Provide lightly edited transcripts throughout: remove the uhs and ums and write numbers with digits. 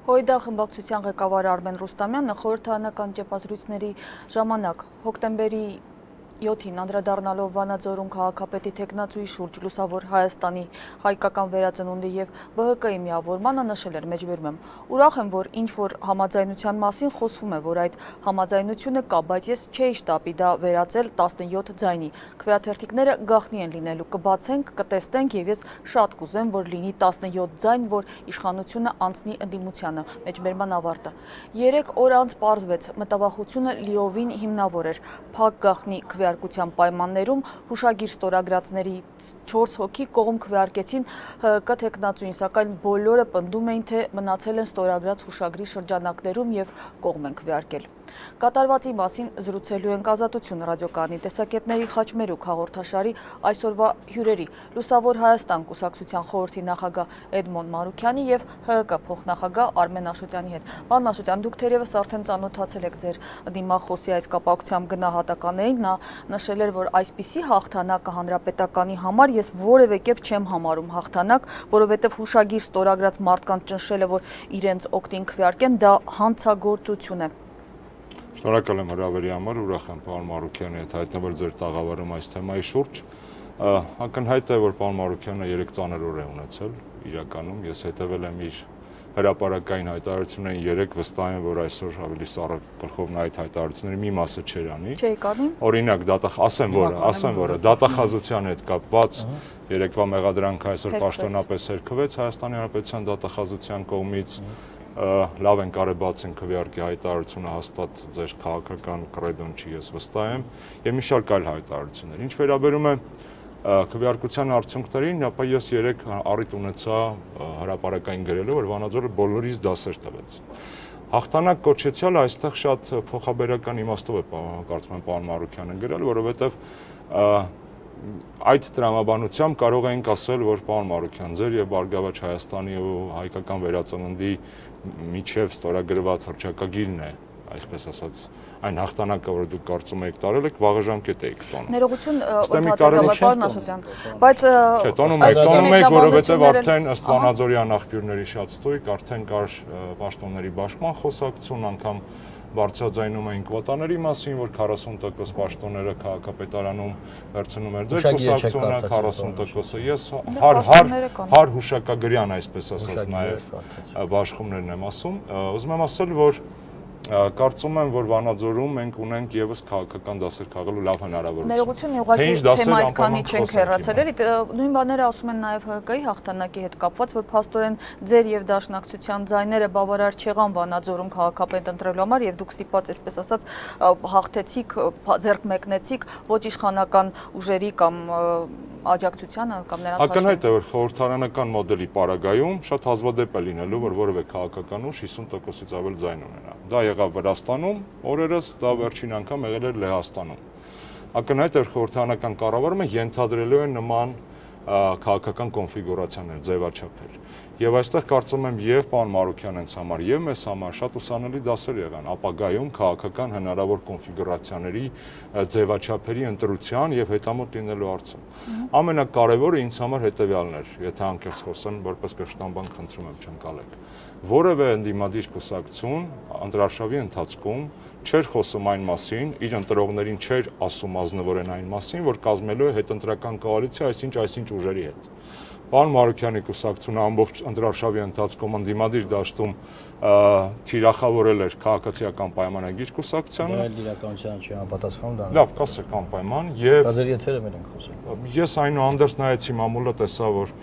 Հոյդա խմբակցության ղեկավար Արմեն Ռուստամյանը խորհրդարանական ճեպազրույցների ժամանակ հոկտեմբերի 7-ին անդրադառնալով Վանաձորում քաղաքապետի թեկնածուի շուրջ լուսավոր Հայաստանի հայկական վերածնունդի և ԲՀԿ-ի միավորմանը նշել էր մեջբերում. Ուրախ եմ, որ ինչ-որ համաձայնության մասին խոսվում է, որ այդ համաձայնությունը կա, բայց ես չէի շտապի դա վերածել 17 ձայնի։ Քվեաթերթիկները գաղտնի են լինելու, կբացենք, կտեսնենք և ես շատ կուզեմ, որ լինի 17 ձայն, որ իշխանությունը անցնի ընդդիմությանը, մեջբերման ավարտը։ 3 օր անց պարզվեց, մտավախությունը լիովին հիմնավոր էր, փակ գաղտնի քվեարկության պայմաններում հուշագիր ստորագրածներից 4 հոգի կողմ քվեարկեցին ՀՀԿ թեկնածուին, սակայն բոլորը պնդում էին, թե մնացել են ստորագրած հուշագրի շրջանակներում և կողմ են քվեարկել։ Կատարվածի մասին զրուցելու ենք Ազատություն ռադիոկայանի տեսակետների խաչմերուկ հաղորդաշարի այսօրվա հյուրերի Լուսավոր Հայաստան կուսակցության խորհրդի նախագահ Էդմոն Մանուկյանի և ՀՀԿ փոխնախագահ Արմեն Աշոտյանի հետ։ Պարոն Աշոտյան, դուք թերևս արդեն ծանոթացել եք ձեր դիմախոսի այս կապակցությամբ գնահատականներին, նա նշել էր, որ այսպիսի հաղթանակը հանրապետականի համար ես որևէ կերպ չեմ համարում հաղթանակ, որովհետև հուշագիր ստորագրած մարդկանց ճնշելը, որ իրենց օգտին քվեարկեն, դա հանցագործություն է։ Շնորհակալ եմ հրավերի համար, ուրախ եմ պարոն Մանուկյանի հետ հայտնվել ձեր տաղավարում այս թեմայի շուրջ։ Ակնհայտ է, որ պարոն Մանուկյանը 3 ծանր օր է ունեցել իրականում, ես հետևել եմ իր հրապարակային հայտարարություններին 3, վստահ եմ, որ այսօր ավելի սառը գլխով նա այդ հայտարարությունների մի մասը չէր անի։ Օրինակ, ասեմ, որ դատախազության հետ կապված երեկվա մեղադրանքը այսօր պաշտոնապես հերքվեց Հայաստանի Հանրապետության դատախազության կողմից, լավ են կարեբացին քվեարկի հայտարարությունը հաստատ ձեր քաղաքական կռեդոն չի, ես վստահ եմ, եւ մի շարք այլ հայտարարություններ։ Ինչ վերաբերում է քվեարկության արդյունքներին, ապա ես 3 առիթ ունեցա հրապարակային գրելու, որ Վանաձորը բոլորիս դասեր տվեց։ Հաղթանակ կոչեցյալը այստեղ շատ փոխաբերական իմաստով է կարծում եմ պարոն Մանուկյանը գրել, որովհետեւ այդ տրամաբանությամբ կարող ենք ասել, որ պարոն Մանուկյան, ձեր եւ Բարգավաճ Հայաստանի ու հայկական վերածննդի միջև ստորագրված հռչակագիրն է, այսպես ասած, այն հաղթանակը, որ դուք կարծում եք տարել եք, վաղը ժամկետ եք տոնում։ Ներողություն, պարոն Աշոտյան, բայց տոնում եք, որովհետև արդեն ըստ Վանաձորյան աղբյուրների շատ ստույգ, արդեն կար պաշտոնների բաշխման խոսակցություն, անգամ բարձրաձայնում էին կվոտաների մասին, որ 40% պաշտոնները քաղաքապետարանում վերցնում էր ձեր կուսակցությունը, 40%-ը ես հար հուշակագրյան, այսպես ասած, նաև բաշխումներն եմ ասում, ուզում եմ ասել, որ կարծում եմ, որ Վանաձորում մենք ունենք եւս քաղաքական դասեր քաղելու լավ հնարավորություն։ Ներողություն, ուղղակի թեմայից քանի չենք հեռացել, էլի նույն բաները ասում են նաև ՀԿ-ի հաղթանակի հետ կապված, որ փաստորեն ձեր եւ Դաշնակցության ձայները բավարար չեղան Վանաձորում քաղաքապետ ընտրելու համար եւ դուք ստիպված, այսպես ասած, հաղթեցիք, ձեռք մեկնեցիք ոչ իշխանական ուժերի կամ աջակցությանը կամ նրանց ակնհայտ է, որ խորհրդարանական մոդելի պարագայում շատ հազվադեպ է լինելու, որ որևէ քաղաքական ուժ 50%-ից ավել ձայն ունենա։ Դա եղավ Վրաստանում, օրերս դա վերջին անգամ եղել էր Լեհաստանում։ Ակնհայտ է, որ խորհրդարանական կառավարումը ենթադրելու է նման քաղաքական կոնֆիգուրացիաներ, ձևաչափեր։ Եվ այստեղ կարծում եմ եւ պարոն Մանուկյանենց համար եւ մեզ համար շատ ուսանելի դասեր եղան ապագայում քաղաքական հնարավոր կոնֆիգուրացիաների ձևաչափերի ընտրության եւ հետամուտ լինելու հարցում։ Ամենակարևորը ինձ համար հետեւյալն էր, եթե անկեղծ խոսեմ, որպես կրթնաբան խնդրում եմ չընկալեք։ Որևէ ընդդիմադիր կուսակցություն ընտրարշավի ընթացքում չէր խոսում այն մասին, իր ընտրողներին չէր ասում ազնվորեն այն մասին, որ կազմելու է հետընտրական կոալիցիա այսինչ ուժերի հետ։ Պարոն Մանուկյանի կուսակցությունը ամբողջ ընտրարշավի ընթացքում ընդդիմադիր դաշտում թիրախավորել էր քաղաքացիական պայմանագիր կուսակցությանը։ Դա էլ իրականության չի համապատասխանում դա։ Լավ, կասեք անպայման եւ Դա ձեր եթերը մեր ենք խոսում։ Ես այնուհանդերձ նայեցի մամուլը, տեսա, որ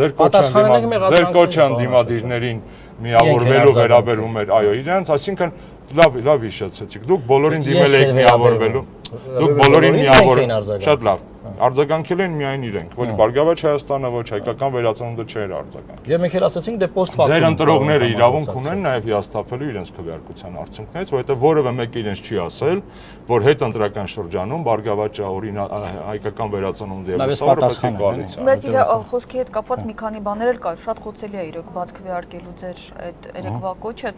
ձեր կոչը ընդդիմադիրներին միավորվելու վերաբերում էր, այո, իրենց, այսինքն լավ հիշեցեցիք։ Դուք բոլորին դիմել եք միավորվելու։ Դուք բոլորին շատ լավ արձագանքել են միայն իրենք, ոչ Բարգավաճ Հայաստանը, ոչ հայկական վերածնունդը չէր արձագանքել։ Եվ մենք էլ ասացինք դե post factum։ Ձեր ընտրողները իրավունք ունեն նաև հիասթափելու իրենց քվեարկության արդյունքներից, որովհետև որևէ մեկը իրենց չի ասել, որ հետընտրական շրջանում Բարգավաճը հայկական վերածնունդը եւ լուսավորը պետք է կոալիցիա։ Բայց իր խոսքի հետ կապված մի քանի բաներ էլ կար, շատ խոցելի է իրոք բաց քվեարկելու ձեր այդ երեկվա կոչը,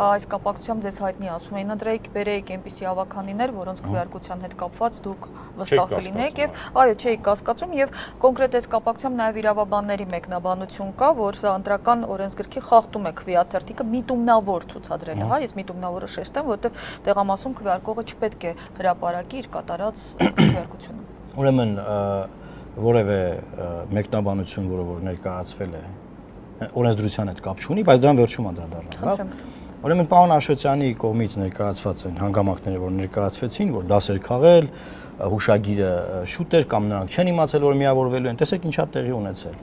այս կապակցությամբ ձեզ հայտնի ասում էին ընտրեիք, բերեիք այնպիսի ավականիներ, որոնց քվեարկության հետ կապված դուք վստահ կլինեք եւ այո, չէի կասկածում եւ կոնկրետ այս կապակցությամբ նաեւ իրավաբանների մեկնաբանություն կա, որ սա ընտրական օրենսգրքի խախտում է քվեաթերթիկը միտումնավոր ցուցադրելը, հա, ես միտումնավորը շեշտեմ, որովհետեւ տեղամասում քվեարկողը չպետք է հրապարակի իր կատարած քվեարկությունը։ Ուրեմն որևէ մեկնաբանություն, որը ներկայացվել է օրենսդրության հետ կապ չունի, բայց դրան վերջում անդրադառնամ, լավ։ Ուրեմն պարոն Աշոտյանի կողմից ներկայացված են հանգամանքները, որ ներկայացվեցին, որ դասեր քաղել, հուշագիրը շուտ էր կամ նրանք չեն իմացել, որ միավորվելու են, տեսեք ինչա տեղի ունեցել։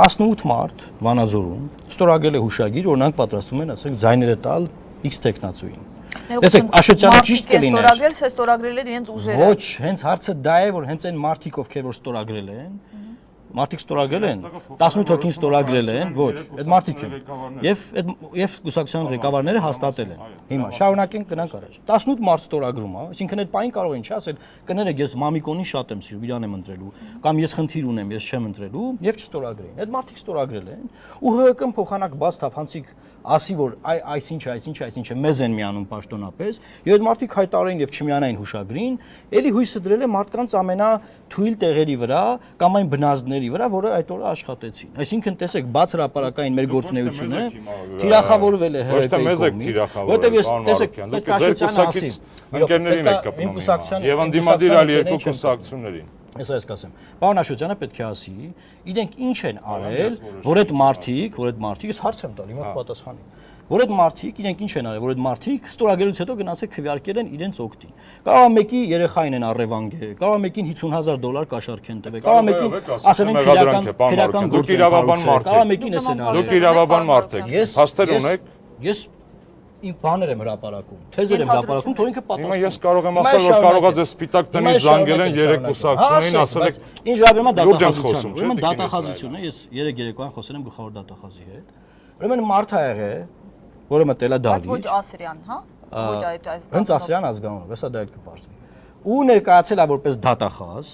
18 մարտ Վանաձորում ստորագրել է հուշագիր, որ նրանք պատրաստում են, ասենք, ձայները տալ X տեխնացուին։ Տեսեք, Աշոտյանը ճիշտ կլիներ։ Ստորագրել են իրենց ուժերը։ Ոչ, հենց հարցը դա է, որ հենց այն մարդիկ, ովքեր որ ստորագրել են, մարդիկ ստորագրել են, 18 հոգին ստորագրել են, ոչ, այդ մարդիկ են։ Եվ կուսակցության ղեկավարները հաստատել են։ Հիմա շարունակենք գնանք առաջ։ 18 մարտ ստորագրում է, այսինքն այդ պահին կարող են չասել, կներեք, ես Մամիկոնին շատ եմ սիրում, իրան եմ ընտրելու, կամ ես խնդիր ունեմ, ես չեմ ընտրելու, եւ չստորագրեին։ Այդ մարդիկ ստորագրել են, ու ՀՀԿ-ն փոխանակ բաց թափանցիկ ասի, որ այսինչ մեզ են միանում պաշտոնապես, եւ այդ մարդիկ հայտարարին եւ չմիանային հուշագրին, ելի հույսը դրել է մարդկանց ամենաթույլ տեղերի վրա կամ այն բնազդների վրա, որը այդ օրը աշխատեցին։ Այսինքն տեսեք, բաց հրապարակային մեր գործունեությունը թիրախավորվել է ՀՀԿ-ի կողմից, որտեղ ես տեսեք, պետք է Աշոտյանը ասի, ընկերներին եք կպնում եւ ընդդիմադիր այլ երկու կուսակցություններին։ Ես կասեմ, պարոն Աշոտյանը պետք է ասի, իրենք ինչ են արել, որ այդ մարդիկ, ես հարց եմ տալ, հիմա կպատասխանի, որ այդ մարդիկ, իրենք ինչ են արել, որ այդ մարդիկ ստորագրելուց հետո գնացել քվեարկել են իրենց օգտին։ Կարող է մեկի երեխային են առևանգել, կարող է մեկին $50,000 կաշառք են տվել, կարող է մեկին ասել են քրեական դուք իրավաբան մարդ եք, կարող է մեկին էս են արել։ Դուք իրավաբան մարդ եք, հաստեր ունեք։ Ես իմ բաներ եմ հրապարակում, թեզեր եմ հրապարակում, թող ինքը պատասխանի։ Հիմա ես կարող եմ ասել, որ կարողա ձեզ սպիտակ տնից զանգել են 3 կուսակցություններին, ասել եք ինչ վերաբերում է դատախազություն, ուրեմն դատախազություն է, ես 3 երեկոյան խոսել եմ գլխավոր դատախազի հետ։ Ուրեմն մարդ ա եղել, որը մտել է Դավիթ։ Բայց ոչ Ասրյան, հա։ Ոչ այդ հենց Ասրյան ազգանունով, հեսա դա էլ կպարզվի։ Ու ներկայացել է որպես դատախազ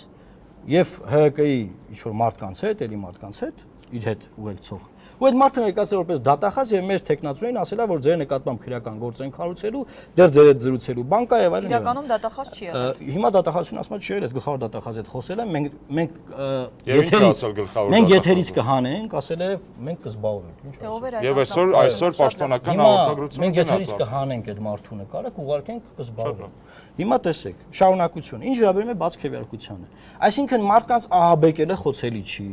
եւ ՀՀԿ-ի ինչ որ մարդկանց հետ, էլի մարդկանց հետ, իր հետ ուղեկցող։ Ու այդ մարդը ներկայացել որպես դատախազ եւ մեր տեխնացուին ասել է, որ ձեր նկատմամբ քրեական գործ են քարուցելու, դեռ ձեր հետ զրուցելու բան կա եւ այլն։ Իրականում դատախազ չի եղել։ Հիմա դատախազություն ասում չի եղել, ես գլխավոր դատախազի հետ խոսել եմ, մենք եթերից կհանենք, ասել է մենք կզբաղվենք, ինչ։ Եվ այսօր պաշտոնական հաղորդագրություն մենք եթերից կհանենք այդ մարդու նկարը, կուղարկենք կզբաղվենք։ Հիմա տեսեք, շարունակություն, ինչ վերաբերում է բաց քվեարկությանը։ Այսինքն մարդկանց ահաբեկելը խոցելի չի,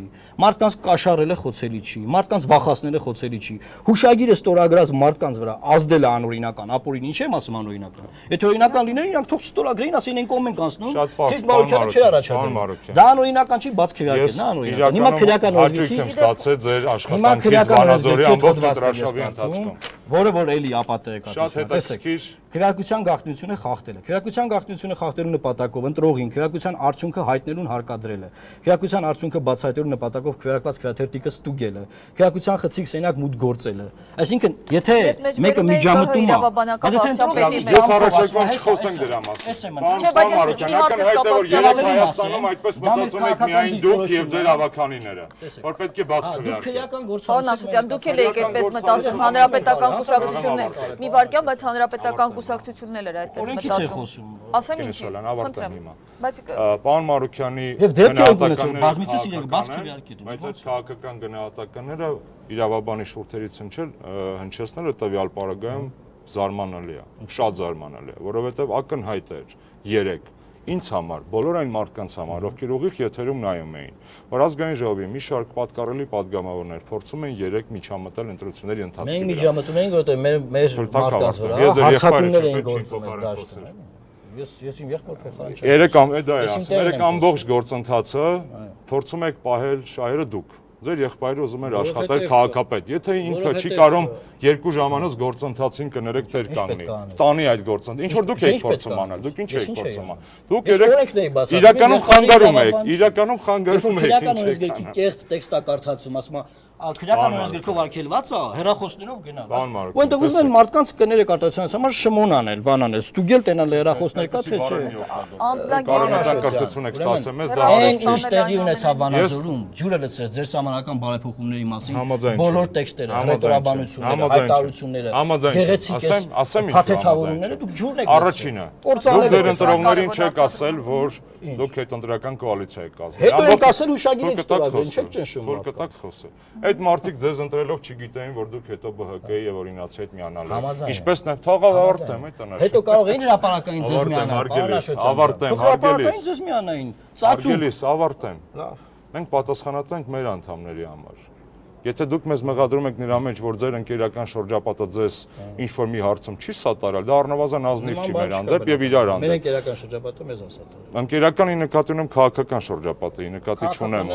մարդկանց կաշառելը խոցելի չի, մարդկանց վախացնելը խոցելի չի։ Հուշագիրը ստորագրած մարդկանց վրա ազդելը անօրինական, ապօրին ինչ եմ ասում անօրինական։ Եթե օրինական լիներ, իրանք թող ստորագրեին, ասեին են կողմ ենք անցնում։ Քիչ բարոյանը չէր առաջադրում։ Դա անօրինական չի, բաց քվեարկելն է անօրինական։ Հիմա քրեական օրենքի եմ ստացել ձեր աշխատանքից Վանաձորի ամբողջ դրաշավի ընթացքում, որը որ էլի ապատե է կատարվում։ Շատ հետաքրքիր։ Քվեարկության գաղտնիությունը խախտել է։ Քվեարկության գաղտնիությունը խախտելու նպատակով ընտրողին քվեարկության արդյունքը հայտնելուն հարկադրել է։ Քվեարկության արդյունքը բացահայտելու նպատակով քվեարկված քվեաթերթիկը ստուգել է։ Քվեարկության խցիկ սենյակ մուտք գործել է։ Այսինքն, եթե մեկը միջամտում է, ես առաջարկում չխոսենք դրա մասին։ Պարոն Մարուկյան, ակնհայտ է, որ երեք Հայաստանում այդպես մտածում եք միայն դուք եւ ձեր ավականիները, որ պետք է բաց քվեարկել։ Պարոն Աշոտյան, դուք էլ եք այդպես մտածում, հանրապետական կուսակցություններ, մի վարքյան, բայց հանրապետական կուսակցություններ էր այդպես մտածում։ Ասեմ ինչի։ Ավարտեմ հիմա։ Բայց պարոն Մարուկյանի բազմիցս իրենք բաց քվեարկել։ Բայց այդ քաղաքական գնահատականները իրավաբանի շուրթերից հնչեցնելը տվյալ պարագայում զարմանալի է, շատ զարմանալի է, որովհետև ակնհայտ էր 3 ինձ համար, բոլոր այն մարդկանց համար, ովքեր ուղիղ եթերում նայում էին, որ ազգային ժողովի մի շարք պատկառելի падգամավորներ փորձում են 3 միջամտել ընտրությունների ընթացքի Մենք միջամտում ենք, որովհետև մեր մարդկանց վրա հարձակումներ էին գործում այդ դաշտում։ Ես իմ եղբոր փոխարեն չեմ։ 3 ամբողջ գործընթացը փորձում եք պահել շահերը դուք։ Ձեր եղբայրը ուզում էր աշխատել քաղաքապետ։ Եթե ինքը չի կարող 2 ժամանոց գործընթացին կներեք թեր կանգնի։ Տանի այդ գործընթացը։ Ինչ որ դուք եք փորձում անել, դուք ինչ եք փորձում անել։ Դուք իրականում խանգարում եք, իրականում խանգարում եք։ Քրեական օրենսգրքի կեղծ տեքստա կարդացվում, ասում է քրեական օրենսգրքով արգելված է, հեռախոսներով գնալ։ Ու այնտեղ ուզում են մարդկանց կներեք արտադրության համար շմոն անել, բան անել, ստուգել տենալ հեռախոսներ կա թե չէ։ Կառավարության կրթություն եք ստացել, մեզ դա արեք։ Ինչ տեղի ունեցավ Վանաձորում, ջուրը լցրեց ձեր սահմանական բարեփոխումների մասին բոլոր տեքստերը, ռետորաբանությունները, հայտարարությունները, գեղեցիկ փաթեթավորումները դուք ջուրն եք։ Առաջինը, դուք ձեր ընտրողներին չեք ասել, որ Դուք այդ ընտրական կոալիցիա եք կազմել։ Հետո եք ասել հուշագիր եք ստորագրել, չեք ճնշում։ Որ կտակ խոսը։ Այդ մարդիկ ձեզ ընտրելով չգիտեին, որ դուք հետո ԲՀԿ-ի եւ օրինացի հետ միանալու եք։ Ինչպես նա թող ավարտեմ այդ տնաշը։ Հետո կարող էին հրապարակային ձեզ միանալ, ավարտեմ, հրապարակային ձեզ միանային, ծածուկ։ Արգելիս, ավարտեմ։ Լավ։ Մենք պատասխանատու ենք մեր անդամների համար։ Եթե դուք մեզ մեղադրում եք նրա մեջ, որ ձեր ընկերական շրջապատը ձեզ ինչ-որ մի հարցում չի սատարել, դա առնվազն ազնիվ չի մեր հանդեպ եւ իրար հանդեպ։ Մեր ընկերական շրջապատը մեզ ասատար։ Ընկերականի նկատի ունեմ քաղաքական շրջապատի, նկատի չունեմ,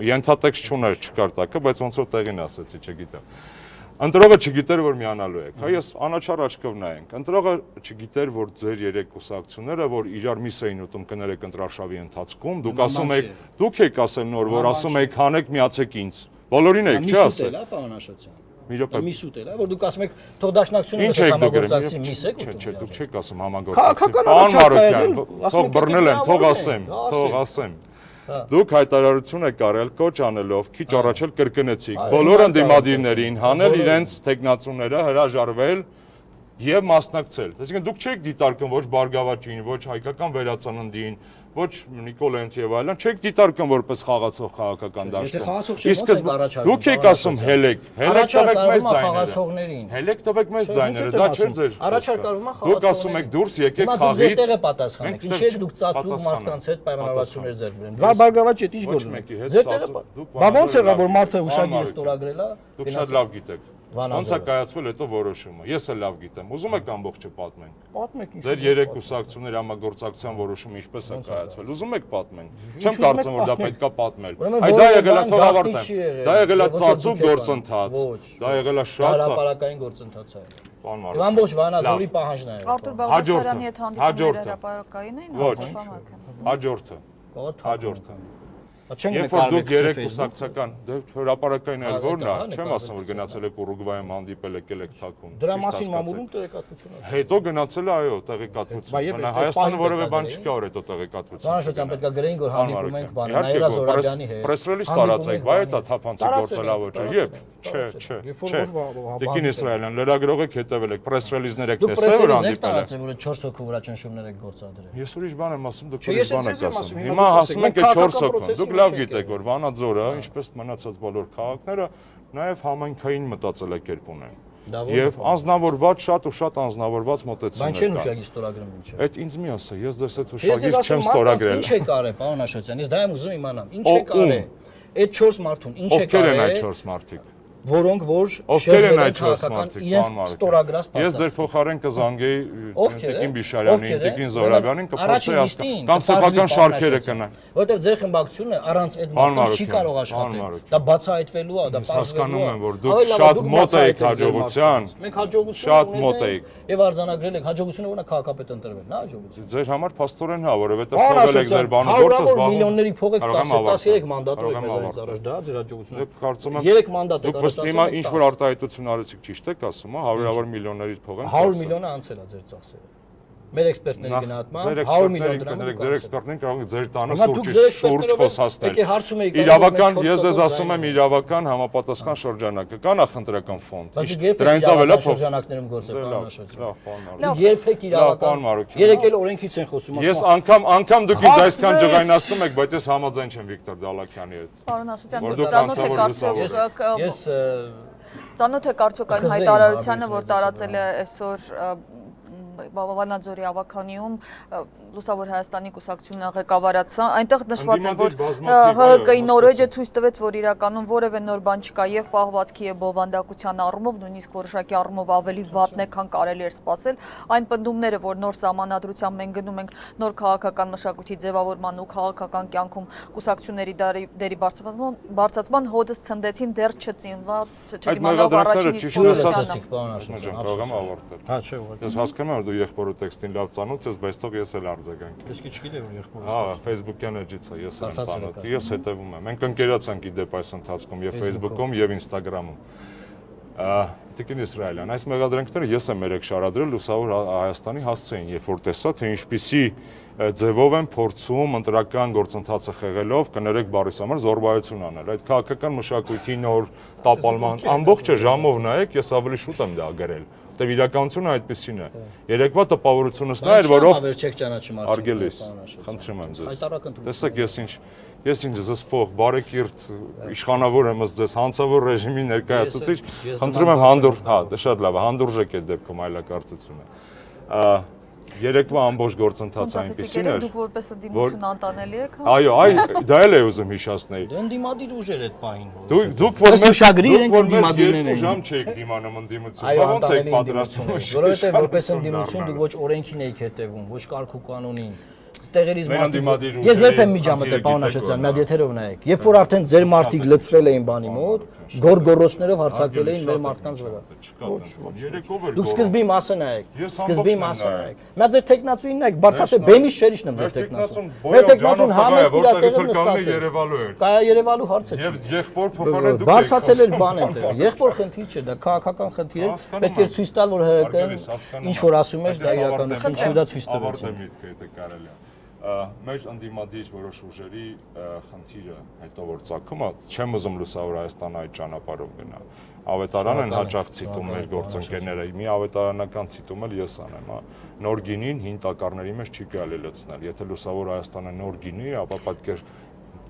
ենթատեքստ չուներ չկար տակը, բայց ոնց որ տեղին ասեցի, չգիտեմ։ Ընտրողը չգիտեր, որ միանալու եք։ Հա ես անաչառ աչքով նայենք։ Ընտրողը չգիտեր, որ ձեր երեք կուսակցությունները, որ իրար միս էին ուտում կներեք ընտրարշավի ընթացքում, դուք ասում եք, դուք եք ասել նոր, որ ասում եք հանեք միացեք ինձ։ Բոլորին եք, չի ասել։ Միսուտ էլա, պարոն Աշոտյան։ Մի րոպե։ Միսուտ էլա, որ դուք ասում եք թող դաշնակցությունը Ինչ եք դուք գրում։ միս եք ուտում։ Չէ, դուք չեք ասում Քաղաքական առաջարկ է, համագործակցություն։ Պարոն Մարոկյան, թող բռնել եմ, թող ասեմ։ Դուք հայտարարություն եք արել կոչ անելով, քիչ առաջ էլ կրկնեցիք բոլոր ընդդիմադիրներին հանել իրենց տեխնացուները, հրաժարվել եւ մասնակցել։ Այսինքն դուք չեք դիտարկում ոչ Բարգավաճին, ոչ հայկական վերածննդին, ոչ Նիկոլայից եւ այլն, չեք դիտարկում որպես խաղացող քաղաքական դաշտում։ Իսկ դուք եք ասում հելեք, հելեք տվեք մեզ ձայները։ Հելեք տվեք մեզ ձայները, դա չէ ձեր։ Առաջարկարվում է խաղացողներին։ Դուք ասում եք դուրս եկեք խաղից։ Դուք տեղը պատասխանեք։ Ինչի՞ եք դուք ծածուկ մարդկանց հետ պայմանավորվածություններ ձեռք բերում։ Բարգավաճ հետ ինչ գործում եք։ Ձեր տեղը։ Բա ոնց եղավ որ մարդը հուշագիր ստորագրել է։ Դուք շատ լավ գիտեք։ Ոնց է կայացվել հետո որոշումը։ Ես էլ լավ գիտեմ։ Ուզում եք ամբողջը պատմենք։ Պատմեք ինչ։ Ձեր երեք կուսակցությունների համագործակցության որոշումը ինչպես է կայացվել։ Ուզում եք պատմենք։ Չեմ կարծում որ դա պետքա պատմել։ Այ դա եղել է թող ավարտեմ։ Դա եղել է ծածուկ գործընթաց։ Դա եղել է շատ հրապարակային գործընթաց է։ Պարոն Եվ ամբողջ Վանաձորի պահանջն է եղել։ Արտուր Բաղդասարյանի հետ հանդիպումները հրապարակային էին, հաջորդը։ Հաջորդը։ Չենք Երբ որ դուք երեք կուսակցական հրապարակային այլ որն է, չեմ ասում որ գնացել եք Ուրուգվայում հանդիպել եկել եք Թաքուն։ Դրա մասին մամուլում տեղեկատվություն է։ Հետո գնացել է, այո, տեղեկատվություն։ Հայաստանը որևէ բան չկա որ հետո տեղեկատվություն։ Վանաշոտյան պետքա գրեին որ հանդիպում ենք բանը, Նաիրա Զորաբյանի հետ։ Պրեսրելիս տարածեք, բայ դա թափանցիկ գործելավոճը։ Եվ չէ։ Տիկին Իսրայելյան լրագրող եք հետևել եք, պրեսրելիզներ եք տեսել որ հանդիպել եք։ Որ 4 հոգու վրա ճնշումներ եք գործադրել։ Ես ուրիշ բան եմ ասում, դուք ուրիշ բան եք ասում։ Հիմա ասում եք 4 հոգու։ Դուք լավ գիտեք որ Վանաձորը, ինչպես մնացած բոլոր քաղաքները, նաև համայնքային մտածելակերպ ունեն։ Եվ անձնավորված շատ ու շատ անձնավորված մոտեցումներ կան։ Բան չեն հուշագիր ստորագրում ինչ է։ Այդ ինձ մի ասա, ես դες այդ հուշագիր չեմ ստորագրել։ Ինչ եք արել, պարոն Աշոտյան, ես դա եմ ուզում իմանամ։ Ինչ եք արել։ Այդ 4 մարդուն ինչ եք Ովքեր են արել։ այդ 4 մարդիկ։ Որոնք որ Ովքեր են այդ 4 մարդիկ, իրենց ստորագրած փաստաթղթեր։ Ես ձեր փոխարեն կզանգեի Տիկին Բիշարյանին, Տիկին Զորաբյանին, կփորձեի հասկանալ, կամ սեփական շարքերը կնան։ Որտեղ ձեր խմբակցությունը առանց այդ մարդու չի կարող աշխատել։ Դա բացահայտվելու է, դա հասկանում եմ, որ դուք շատ մոտ եք հաջողության։ Մենք հաջողություն շատ մոտ եք։ Եվ արձանագրել եք հաջողությունը, որը քաղաքապետ ընտրվել, հա հաջողություն։ Ձեր համար փաստորեն հա, որովհետև փողել եք ձեր բանը գործը զբաղվում։ Միլիոնների փող եք ծախսել 13 մանդատով եք մեզանից առաջ, դա ձեր հաջողությունը։ Դուք կարծում եմ 3 մանդատ եք դուք հիմա ինչ որ արտահայտություն արեցիք, ճիշտ եք ասում, հա, հարյուրավոր միլիոններից փող են 100 միլիոնը անցել է ձեր ծախսերը։ Մեր էքսպերտների գնահատմամբ 100 միլիոն դրամ։ Ձեր էքսպերտներին կարող եք ձեր տանը շուրջ խոսացնել։ Եկեք հարցում եք Իրավական, ես ձեզ ասում եմ իրավական համապատասխան շրջանակը, կա նախընտրական ֆոնդ։ Դրանից ավել է փող շրջանակներում գործել պարոն Աշոտյան։ Լավ, պարոն Մարոկյան։ Երբեք իրավական։ Երեք էլ օրենքից են խոսում։ Ես անգամ դուք ինձ այսքան ջղայնացնում եք, բայց ես համաձայն չեմ Վիկտոր Դալաքյանի հետ։ Պարոն Աշոտյան, դուք ծանոթ եք արդյոք Ես ծանոթ եք արդյոք այն հայտարարությանը, որ տարածել է այսօր Վանաձորի ավականիում Լուսավոր Հայաստանի կուսակցությունը ղեկավարացա, այնտեղ նշված է, որ ՀՀԿ-ի նորեջը ցույց տվեց, որ իրականում որևէ նոր բան չկա եւ պահվածքի եւ բովանդակության առումով, նույնիսկ որոշակի առումով ավելի վատն է, քան կարելի էր սպասել։ Այն պնդումները, որ նոր սահմանադրությամբ մենք գնում ենք նոր քաղաքական մշակույթի ձևավորման ու քաղաքական կյանքում կուսակցությունների դերի բարձրացման հոդս ցնդեցին դեռ չծինված, չդիմանալով առաջին Ես հասկանում եմ, դու եղբորու տեքստին լավ ծանոթ ես, բայց թող ես էլ արձագանք։ Ես չգիտեմ որ եղբորը։ Հա, Facebook-յան էջից է, ես եմ ծանոթ։ Ես հետևում եմ։ Մենք ընկերացանք իդեպ այս ընթացքում եւ Facebook-ում եւ Instagram-ում։ Տիկին Իսրայելյան, այս մեղադրանքները ես եմ երեք շարադրել Լուսավոր Հայաստանի հասցեին, երբ որ տեսա, թե ինչպիսի ձևով են փորձում ընտրական գործընթացը խեղելով կներեք բարիս համար զորբայություն անել։ Այդ քաղաքական մշակույթի նոր տապալման ամբողջը ժամով նայեք, ես ավելի շուտ եմ դա գրել։ որտեղ իրականությունը այդպեսին է։ Երեկվա տպավորությունս նա էր, որով չեք ճանաչում Արգելիս, խնդրում եմ ձեզ։ Տեսեք, ես ինչ զսպող, բարեկիրթ իշխանավոր եմ ըստ ձեզ, հանցավոր ռեժիմի ներկայացուցիչ, խնդրում եմ հանդուրժ, հա, դա շատ լավ է, հանդուրժեք այդ դեպքում այլակարծությունը։ Երեկվա ամբողջ գործընթացը այնպեսին էր, դուք որպես ընդդիմություն անտանելի եք, հա։ Այո, դա էլ է ուզում հիշացնել։ Ընդդիմադիր ուժեր այդ պահին։ Դուք որ ուշագրի իրենք ընդդիմադիրներ են։ Ժամ չեք դիմանում ընդդիմություն, ո՞նց եք պատրաստվում։ Որովհետև որպես ընդդիմություն դուք ոչ օրենքին եք հետևում, ոչ կարգ ու կանոնին։ Տեղերից մարդիկ։ Ես երբ եմ միջամտել, պարոն Աշոտյան, մի հատ եթերով նայեք։ Երբ որ արդեն ձեր մարդիկ լծվել էին բանի մոտ, գորգորոսներով հարձակվել էին մեր մարդկանց վրա։ Դուք սկզբի մասը նայեք։ Սկզբի մասը նայեք։ Նա ձեր տեխնացուին նայեք, բացատրե բեմի շերիշն եմ ձեր տեխնացուն։ Մեր տեխնացուն համեստ իր տեղում նստած։ Կայա Երևալու հարցը չի։ Եվ եղբոր փոխարեն դուք բարձացել էր բան այնտեղ։ Եղբոր խնդիր չէ, դա քաղաքական խնդիր է։ Պետք է ցույց տալ, որ ՀԿ-ն ինչ որ ասում էր, դա իրականություն չի, դա ցույց տվեց։ Մեր ընդդիմադիր որոշ ուժերի խնդիրը հետո որ ցակումը չեմ ուզում լուսավոր Հայաստանը այդ ճանապարհով գնա։ Ավետարան են հաճախ ցիտում մեր գործընկերները, մի ավետարանական ցիտում էլ ես անեմ, հա։ Նոր գինին հին տակառների մեջ չի կարելի լցնել։ Եթե լուսավոր Հայաստանը նոր գինի, ապա պետք է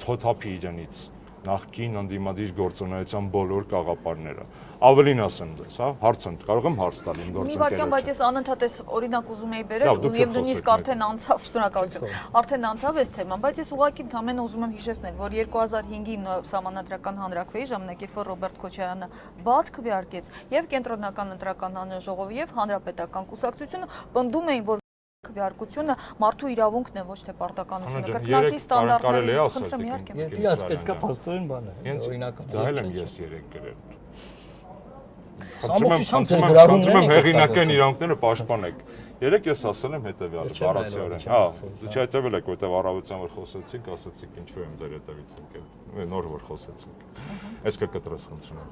թոթափի իրենից նախկին ընդդիմադիր գործունեության բոլոր կաղապարները։ Ավելին ասեմ դες, հա, հարց եմ, կարող եմ հարց տալ իմ Մի վարքյան, բայց ես անընդհատ այս օրինակ ուզում էի բերել, եւ նույնիսկ արդեն անցավ, շնորհակալություն։ Արդեն անցավ այս թեման, բայց ես ուղղակի ընդհանրապես ուզում եմ հիշեցնել, որ 2005-ին Սահմանադրական հանրաքվեի ժամանակ, երբ որ Ռոբերտ Քոչարյանը բաց քվեարկեց եւ Կենտրոնական ընտրական հանրաժողովը եւ Հանրապետական կուսակցությունը պնդում էին, որ քվեարկությունը մարդու իրավունքն է, ոչ թե պարտականությունը։ Կրկնակի ստանդարտների խնդրեմ իհարկե։ Ես պետքա փաստորեն բան է, օրինական։ Դա էլ եմ ես երեք գրել։ Ամբողջությամբ ձեր Խնդրում եմ գրառումները հեղինակային իրավունքները պաշտպանեք։ Երեք ես ասել եմ հետեւյալը, բառացիորեն։ Հա, դու չհետևել եք, որտեղ առավոտյան որ խոսեցինք, ասացիք ինչու եմ ձեր հետևից եկել։ Նոր որ խոսեցինք։ Այս կկտրես խնդրում եմ։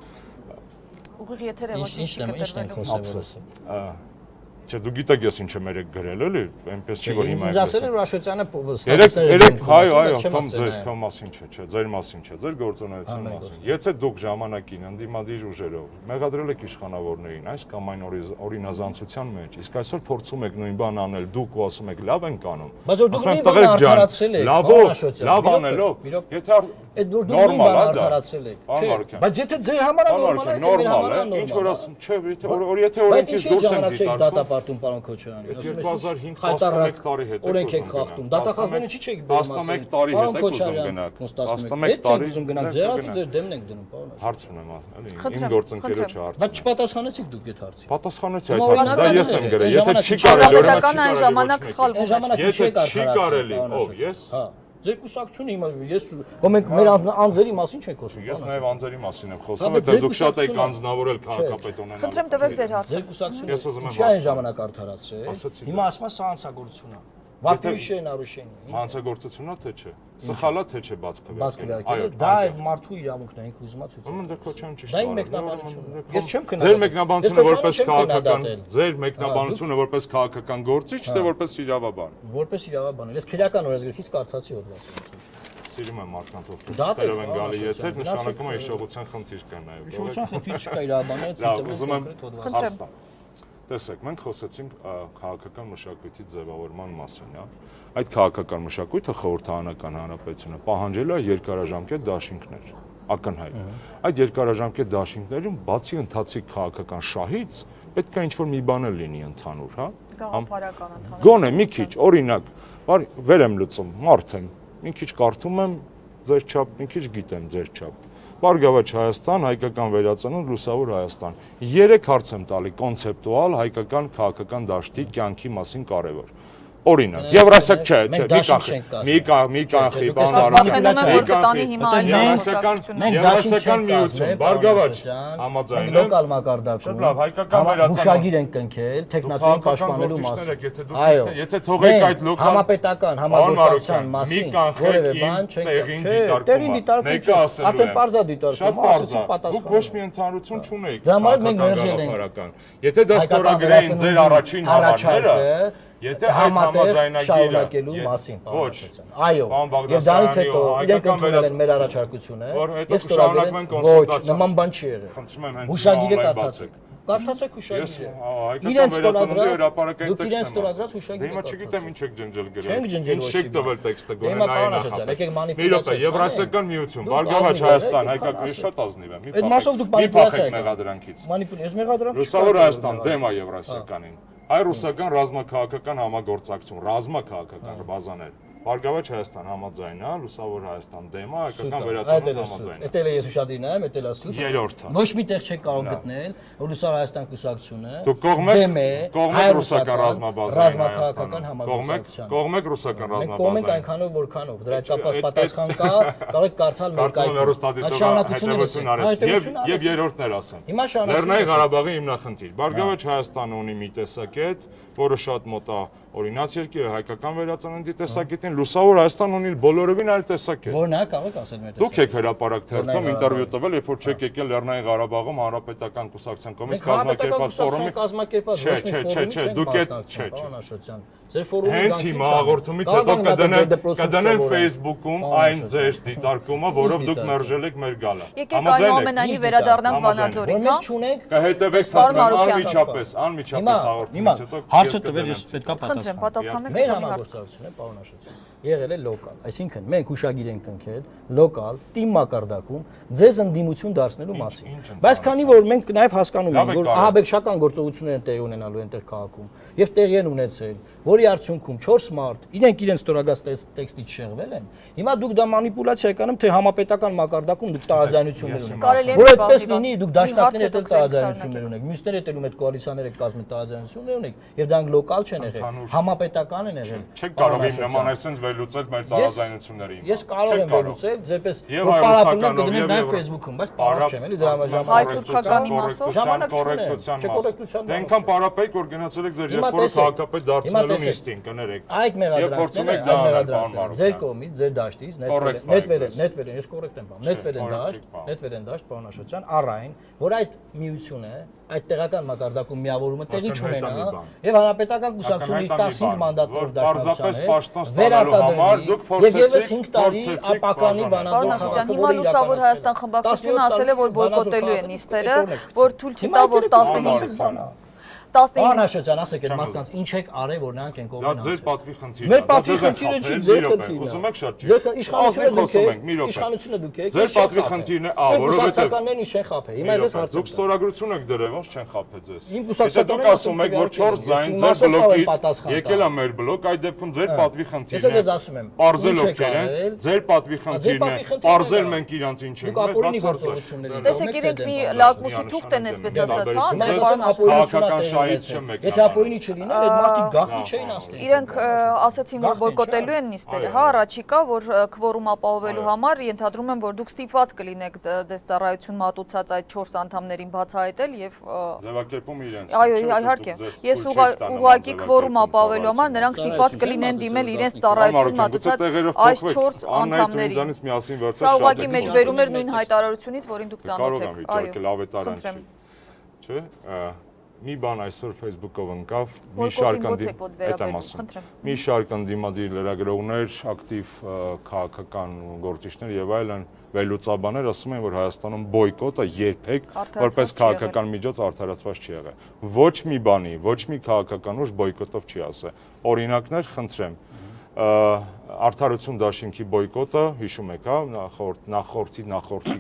Ուղիղ եթերը ոչինչ չի կտրվելու։ Չէ, դու գիտեք ես ինչ եմ երեք գրել, էլի, այնպես չի որ հիմա։ Ինձ ասել էր Աշոտյանը Երեք, այո, քո մասին չէ, ձեր մասին չէ, ձեր գործունեության մասին։ Եթե դուք ժամանակին ընդդիմադիր ուժերով մեղադրել եք իշխանավորներին այս կամ այն օրինազանցության մեջ, իսկ այսօր փորձում եք նույն բան անել, դուք ու ասում եք լավ ենք անում։ Բայց որ դուք նույն բանը արդարացրել եք, լավ անելով, եթե այդ որ դուք նույն բանը արդարացել եք, չէ։ Բայց եթե ձեր համար նորմալ է, ինչ որ ասում, չէ, եթե օրենքից դուրս են դիտարկում Պարտում պարոն Քոչարյանի 2005 11 տարի հետո օրենք եք խախտում դատախազները չի չեք բերում 11 տարի հետո ուզում գնաք 11 տարի ուզում գնաք ձերացի ձեր դեմն ենք դնում պարոն հարց ունեմ էլի իմ գործընկերոջը հարց բայց չպատասխանեցիք դուք այդ հարցին պատասխանեցի այդ հարցը դա ես եմ գրել եթե չի կարելի օրինակ այն ժամանակ սխալվում էր եթե չի կարելի ով ես հա ձեր կուսակցությունը հիմա ես որ մենք մեր անձերի մասին չենք խոսում ես նաև անձերի մասին եմ խոսում որտեղ դուք շատ եք անձնավորել քաղաքապետոնեն խնդրեմ տվեք ձեր հարցը ձեր կուսակցությունը չի այն ժամանակ արդարացրել հիմա ասում է սա հանցագործություն է Վատվիշեն Արուշենի հանցագործությունա թե չէ սխալա թե չէ բաց քվեարկել դա այդ մարդու իրավունքն է ինքը ուզում է ցույց տալ դա քոչան ճիշտ դա իմ մեկնաբանությունն է ես չեմ քննադատել ձեր մեկնաբանությունը որպես քաղաքական ձեր մեկնաբանությունը որպես քաղաքական գործիչ թե որպես իրավաբան որպես իրավաբան ես քրեական օրենսգրքից կարդացի հոդվածը սիրում եմ մարդկանց ովքեր դերով են գալի եթե նշանակում է հիշողության խնդիր կա նաև հիշողության խնդիր չկա իրավաբանից լավ ուզում եմ խնդրեմ տեսեք մենք խոսեցինք քաղաքական մշակույթի ձևավորման մասին հա այդ քաղաքական մշակույթը խորհրդարանական հանրապետությունը պահանջել է երկարաժամկետ դաշինքներ ակնհայտ այդ երկարաժամկետ դաշինքներում բացի ընթացիկ քաղաքական շահից պետք է ինչ-որ մի բան լինի ընդհանուր հա գաղափարական ընդհանուր գոնե մի քիչ օրինակ վեր եմ լուծում մարդ եմ մի քիչ կարդում եմ ձեր չափ մի քիչ գիտեմ ձեր չափ Բարգավաճ Հայաստան, հայկական վերածնունդ, լուսավոր Հայաստան։ 3 հարց եմ տալի կոնցեպտուալ հայկական քաղաքական դաշտի կյանքի մասին կարևոր։ Օրինակ, Եվրասիակ չէ, մի կանխի բան Եվրասիական միություն, Բարգավաճ համաձայն եմ։ Լոկալ մակարդակում։ Լավ, հայկական վերածնունդ։ Հուշագիր են կնքել տեխնացիոն պաշտպանելու մասին։ Այո, եթե թողեք այդ լոկալ համապետական համագործակցության մասին որևէ բան չեք տեղին դիտարկում։ Արդեն պարզա դիտարկում, ասացի պատասխան։ Դուք ոչ մի ընդհանրություն չունեք։ Դրա համար մենք մերժել ենք։ Եթե դա ստորագրեին ձեր առաջին համարները Եթե այդ համաձայնագիրը մասին, ոչ, այո, եւ դրանից հետո իրենք ընդունել են մեր առաջարկությունը, որ հետո կշարունակվեն կոնսուլտացիա։ Ոչ, նման բան չի եղել։ Խնդրում եմ հենց հուշագիրը կարդացեք։ Կարդացեք հուշագիրը։ Իրենց հրապարակային դուք իրենց ստորագրած հուշագիրը։ Դե հիմա չգիտեմ ինչ եք ջնջել գրել։ Չենք ջնջել ինչ չեք տվել տեքստը Դե գոնե նայեն նախապես։ Մի րոպե, Եվրասիական միություն, Բարգավաճ Հայաստան, հայկական շատ ազնիվ է։ Այդ մասով դուք մի փախեք մեղադրանքից։ Մանիպուլյացիա, մեղադրանք չկա։ Լուսավոր Հայաստան դեմ է Եվրասիականին։ Հայ-ռուսական ռազմաքաղաքական համագործակցություն, ռազմաքաղաքական բազաներ։ Բարգավաճ Հայաստան համաձայն է, Լուսավոր Հայաստան դեմ է, հայկական վերացման համաձայն է։ Էդ էլ ես ուշադիր նայեմ, էդ էլ է սուտ։ Երրորդը։ Ոչ մի տեղ չեք կարող գտնել, որ Լուսավոր Հայաստան կուսակցությունը Դուք կողմեք ռուսական ռազմաբազային կողմեք ռուսական ռազմաբազային։ Կողմենք այնքանով որքանով, դրա չափված պատասխան կա, կարող եք կարդալ մեր կայքում։ Եվ երրորդներ ասեմ։ Լեռնային Ղարաբաղի հիմնախնդիր։ Բարգավաճ Հայաստանը ունի մի տեսակետ, որը շատ մոտ է օրինաց երկիրը հայկական վերածննդի տեսակետին, Լուսավոր Հայաստան ունի բոլորովին այլ տեսակետ։ Որն է, կարող եք ասել մեր տեսակետը։ Դուք եք հրապարակ թերթում ինտերվյու տվել, երբ որ չեք եկել Լեռնային Ղարաբաղում հանրապետական կուսակցության կողմից կազմակերպված ֆորումի։ Չէ, դուք այդ չէ։ Ձեր ֆորումը հենց հիմա հաղորդումից հետո կդնեն Facebook-ում այն ձեր դիտարկումը, որով դուք մերժել եք մեր գալը։ Եկեք այնուամենայնիվ վերադառնանք Վանաձորին, հա։ Չունենք։ Կհետևեք անմիջապես հաղորդումից հետո հարցը տվեց, ես պետքա Խնդրեմ, պատասխանեք Մեր համագործակցությունը, պարոն Աշոտյան, եղել է լոկալ, այսինքն մենք հուշագիր ենք կնքել լոկալ, թիմ մակարդակում ձեզ ընդդիմություն դարձնելու մասին։ Բայց քանի որ մենք նաև հասկանում ենք, որ ահաբեկչական գործողություններ են տեղի ունենալու այնտեղ քաղաքում եւ տեղի են ունեցել, որի արդյունքում 4 մարդ իրենք իրենց ստորագրած տեքստից շեղվել են, հիմա դուք դա մանիպուլյացիա եք անում, թե համապետական մակարդակում դուք տարաձայնություններ ունեք։ Որ այդպես լինի, դուք դաշնակների հետ տարաձայնություններ ունեք, մյուսների հետ ում այդ կոալիցիաներ եք կազմել տարաձայնություններ ունեք, եւ դրանք լոկալ չեն եղել, համապետական են եղել։ Չեք կարող իմ նման այսպես վերլուծել մեր տարաձայնությունները։ Ես կարող եմ վերլուծել, ձերպես պարապումներ կդնեմ նաև Facebook-ում, բայց պարապ չեմ, էլի դրա ժամանակ։ Հայ-թուրքական իմաստով ժամանակ կոռեկտության մաս։ Դե այնքան պարապեիք, որ գնացել եք ձեր եղբորը քաղաքապետ դարձնելու նիստին, կներեք։ Այդ մեղադրանքները ձեր կողմից, ձեր դաշտից, նետվեր են, ես կոռեկտ եմ բանում, նետվեր են դաշտ, պարոն Աշոտյան, առայն, որ այդ միությունը, այդ տեղական մակարդակում միավորումը տեղի չունենա եւ հանրապետական կուսակցությունը իր 15 մանդատով դաշնակցության հիմա Լուսավոր Հայաստան խմբակցությունը ասել է, որ բոյկոտելու է նիստերը, որ թույլ չտա, որ 15 Պարոն Աշոտյան, ասեք այդ մարդկանց ինչ եք արել, որ նրանք են կողմին ասել։ Դա ձեր պատվի խնդիրն է։ Մեր պատվի խնդիրը չի, ձեր խնդիրն է։ Ուզում եք շատ չի։ Ձեր իշխանությունը դուք եք։ Ձեր պատվի խնդիրն է, որովհետեւ կուսակցականներն ինչ են խափել։ Հիմա ես հարց դուք ստորագրություն եք դրել, ոնց չեն խափել ձեզ։ Իմ Դուք ասում եք, որ 4 ձայն ձեր բլոկից եկել է մեր բլոկ, այդ դեպքում ձեր պատվի խնդիրն է։ Ես ձեզ ասում եմ։ Պարզել ովքեր են, ձեր պատվի խնդիրն է։ Պարզել մենք իրանց ինչ ենք։ Տեսեք, իրենք մի լակմուսի թուղթ են, այսպես ասած, հա, քաղաքական շահից չեմ եկել։ Եթե ապօրինի չլիներ, այդ մարդիկ գաղտնի չէին ասել։ Իրենք ասացին, որ բոյկոտելու են նիստերը, հա, առաջիկա, որ քվորում ապահովելու համար ենթադրում եմ, որ դուք ստիպված կլինեք ձեզ ծառայություն մատուցած այդ 4 անդամներին բացահայտել եւ ձևակերպում իրենց։ Այո, իհարկե։ Ես ուղղակի քվորում ապահովելու համար նրանք ստիպված կլինեն դիմել իրենց ծառայություն մատուցած այս 4 անդամներին։ Սա ուղղակի մեջբերում էր նույն հայտարարությունից, որին դուք ծանոթ եք։ Այո, ավետարան չի։ Չէ՞։ Մի բան այսօր Facebook-ով ընկավ, մի շարք ընդդիմադիր լրագրողներ, ակտիվ քաղաքական գործիչներ եւ այլն վերլուծաբաններ ասում են, որ Հայաստանում բոյկոտը երբեք որպես քաղաքական միջոց արդարացված չի եղել։ Ոչ մի բանի, ոչ մի քաղաքական ուժ բոյկոտով չի ասել։ Օրինակներ խնդրեմ։ Արդարություն դաշինքի բոյկոտը, հիշում եք, հա, նախորդի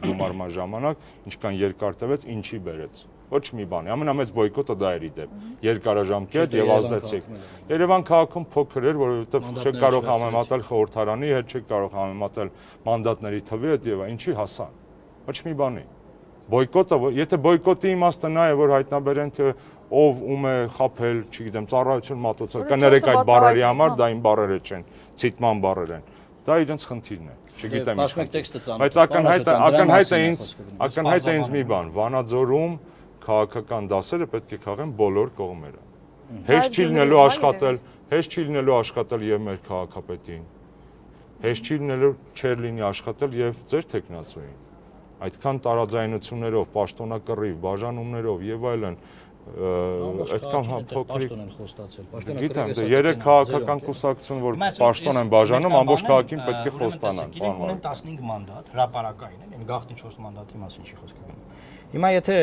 գումարման ժամանակ, ինչքան երկար տևեց, ինչի բերեց։ Ոչ մի բան, ամենամեծ բոյկոտը դա էր իդեպ, երկարաժամկետ եւ ազդեցիկ։ Երևան քաղաքում փոքր էր, որովհետեւ չեք կարող համեմատել խորհրդարանի հետ, չեք կարող համեմատել մանդատների թվի հետ եւ ինչի հասան։ Ոչ մի բանի։ Բոյկոտը, եթե բոյկոտի իմաստը նա է, որ հայտնաբերեն թե ով ում է խափել, չգիտեմ, ծառայություն մատուցել, կներեք այդ բառերի համար, դա իմ բառերը չեն, ցիտման բառեր են։ Դա իրենց խնդիրն է, չգիտեմ ինչ։ Բայց ակնհայտ է ինձ մի բան, Վանաձորում քաղաքական դասերը պետք է քաղեն բոլոր կողմերը։ Հեշտ չի լինելու աշխատել եւ մեր քաղաքապետին։ Հեշտ չի լինելու չեր լինի աշխատել եւ ձեր տեխնացուին։ Այդքան տարաձայնություններով, պաշտոնակռիվ, բաժանումներով եւ այլն, այդքան փոքրիկ են խոստացել։ Գիտեմ, դե 3 քաղաքական կուսակցություն, որ պաշտոն են բաժանում, ամբողջ քաղաքին պետք է խոստանան։ Իրենք ունեն 15 մանդատ, հրապարակային են, այն գաղտնի 4 մանդատի մասին չի խոսքը գնում։ Հիմա եթե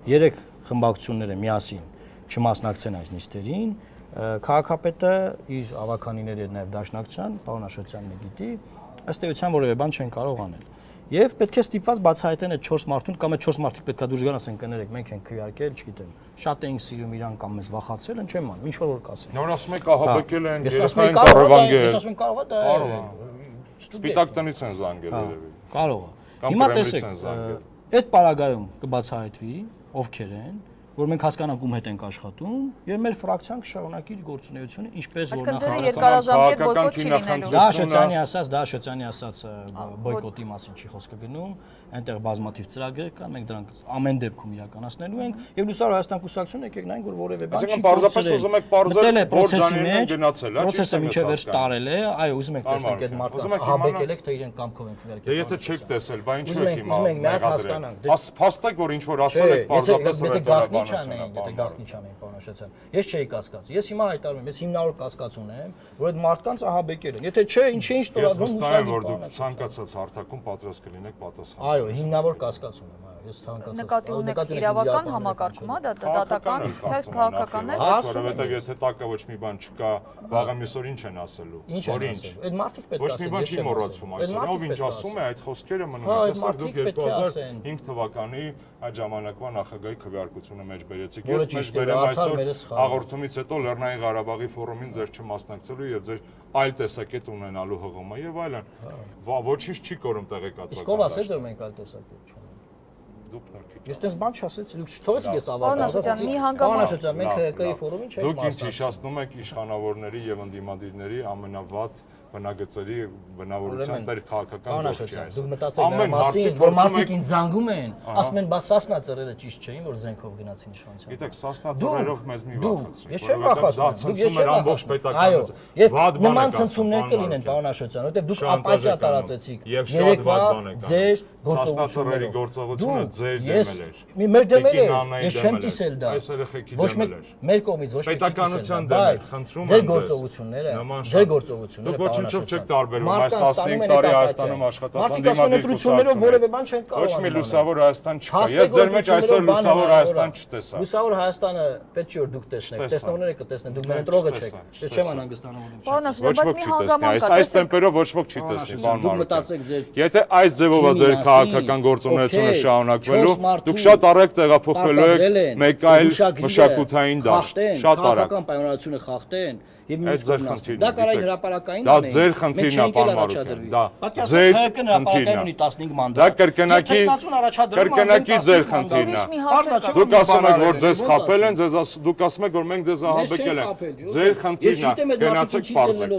3 խմբակցությունները միասին չմասնակցեն այս նիստերին, քաղաքապետը իր ավականիների հետ նաև դաշնակցության, պարոն Աշոտյանն է գիտի, ըստ էության որևէ բան չեն կարող անել։ Եվ պետք է ստիպված բացահայտեն այդ 4 մարդուն կամ այդ 4 մարդիկ պետքա դուրս գան ասեն կներեք մենք ենք քվեարկել, չգիտեմ, շատ էինք սիրում իրան կամ մեզ վախացել են, չեմ անում, ինչ որ կասեն։ Նոր ասում եք ահաբեկել են, երեխային կառավանգել։ Ես ասում եմ կարող է Սպիտակ տնից են զանգել երևի։ կարող է։ Կամ Հիմա Կրեմլից տեսեք, են զանգել։ այդ պարագայում կբացահայտվի ովքեր են, որ մենք հասկանանք ում հետ ենք աշխատում, եւ մեր ֆրակցիան կշարունակի իր գործունեությունը ինչպես որ Այսինքն ձեր նախ երկարաժամկետ բոյկոտ չի լինելու։ Դա Շրջանի ասած բոյկոտի մասին չի խոսքը գնում, այնտեղ բազմաթիվ ծրագրեր կան, մենք դրանք ամեն դեպքում իրականացնելու ենք եւ լուսավոր Հայաստան կուսակցությունը եկեք նայենք որ որևէ բան չի պարզապես ուզում եք պարզել որ Ժանինն գնացել է, պրոցեսը մինչև վերջ տարել է, այո, ուզում եք տեսնենք այդ մարդկանց ահաբեկել եք թե իրեն կամքով են քվեարկել։ Դե եթե չեք տեսել, բա ինչու եք հիմա։ Ուզում ենք մի հատ հասկանանք։ Փաստեք որ ինչ որ ասել եք պարզապես Եթե գաղտնի չանեին, եթե գաղտնի չանեին, պարոն Աշոտյան։ Ես չէի կասկած։ Ես հիմա հայտարարում եմ, ես հիմնավոր կասկած ունեմ, որ այդ մարդկանց ահաբեկել են։ Եթե չէ, ինչ Ես վստահ եմ, որ դուք ցանկացած հարթակում պատրաստ կլինեք պատասխանել։ Այո, հիմնավոր կասկած ունեմ, այո, ես ցանկացած։ Նկատի ունեք իրավական համակարգում, դա դատական, թե քաղաքականներ։ Որովհետև եթե տակը ոչ մի բան չկա, վաղը մյուսօր ինչ են ասելու։ Որ ինչ։ Այդ մարդիկ պետք է Ոչ մի բան չի մոռացվում այսօր։ Ով ինչ ասում է, այդ խոսքերը մնում են։ Տեսեք դուք 2005 թվականի այդ ժամանակվա նախագահի քվեարկությունը մեջ բերեցիք։ Ես մեջ բերեմ այսօր հաղորդումից հետո Լեռնային Ղարաբաղի ֆորումին ձեր չմասնակցելու եւ ձեր այլ տեսակետ ունենալու հղումը եւ այլն։ Ոչինչ չի կորում տեղեկատվական։ Իսկ ով ասեց որ մենք այլ տեսակետ չունենք։ Դուք նորքի։ Ես դες բան չասեցի, դուք չթողեցիք ես ավարտեմ։ Պարոն Աշոտյան, մի հանգամանք։ Պարոն Աշոտյան, մենք ՀԿ-ի ֆորումին չենք Դուք ինձ մասնակցում։ հիշեցնում եք իշխանավորների եւ ընդդիմադիրների ամենավատ բնագծերի բնավորության տեր քաղաքական գործի այս։ Դուք մտածեք նրա մասին, որ մարդիկ ինձ զանգում են, ասում են, բա Սասնա ծռերը ճիշտ չէին, որ զենքով գնացին իշխանության։ Գիտեք, Սասնա ծռերով մեզ մի վախեցրեք։ Ես չեմ վախեցնում։ Դուք ես չեմ ամբողջ պետականությունը։ Եվ նման ցնցումներ կլինեն, պարոն Աշոտյան, որովհետև դուք ապացիա տարածեցիք։ Եվ շատ վատ բան եք։ Ձեր Սասնա ծռերի գործողությունը ձեր դեմել էր։ Մեր դեմել էր։ Ես չեմ կիսել դա։ Այս երեխեքի Ոչ դեմել էր։ մեր կողմից ոչ մի պետականության դեմել, խնդրում եմ ձեր գործողությունները, ձեր գործողությունները։ Դուք ոչինչով չեք տարբերվում այս 15 տարի Հայաստանում աշխատած ընդդիմադիրություններով որևէ բան չեն կարող։ Ոչ մի լուսավոր Հայաստան չկա։ Ես ձեր մեջ այսօր լուսավոր Հայաստան չտեսա։ Լուսավոր Հայաստանը պետք չէ որ դուք տեսնեք, տեսնողները կտեսնեն, դուք մեր ընտրողը չեք։ Ես չեմ անհանգստանում որ Ոչ ոք չի տեսնի, այս տեմպերով ոչ ոք չի տեսնի, պարոն Դուք մտածեք ձեր Եթե այս ձևով է ձեր քաղաքական գործունեությունը շարունակվելու, դուք շատ արագ տեղափոխվելու եք մեկ այլ մշակութային դաշտ, շատ արագ։ Քաղաքական պայմանավորությունը խախտեն եւ Այդ ձեր խնդիրն է։ դա կարային հրապարակային Դա ձեր խնդիրն է, պարոն Մարուկյան։ Դա ձեր խնդիրն է։ 15 մանդատ։ Դա կրկնակի ձեր խնդիրն է։ Դուք ասում եք, որ ձեզ խաբել են, դուք ասում եք, որ մենք ձեզ ահաբեկել ենք։ Ձեր խնդիրն է, գնացեք պարզեք։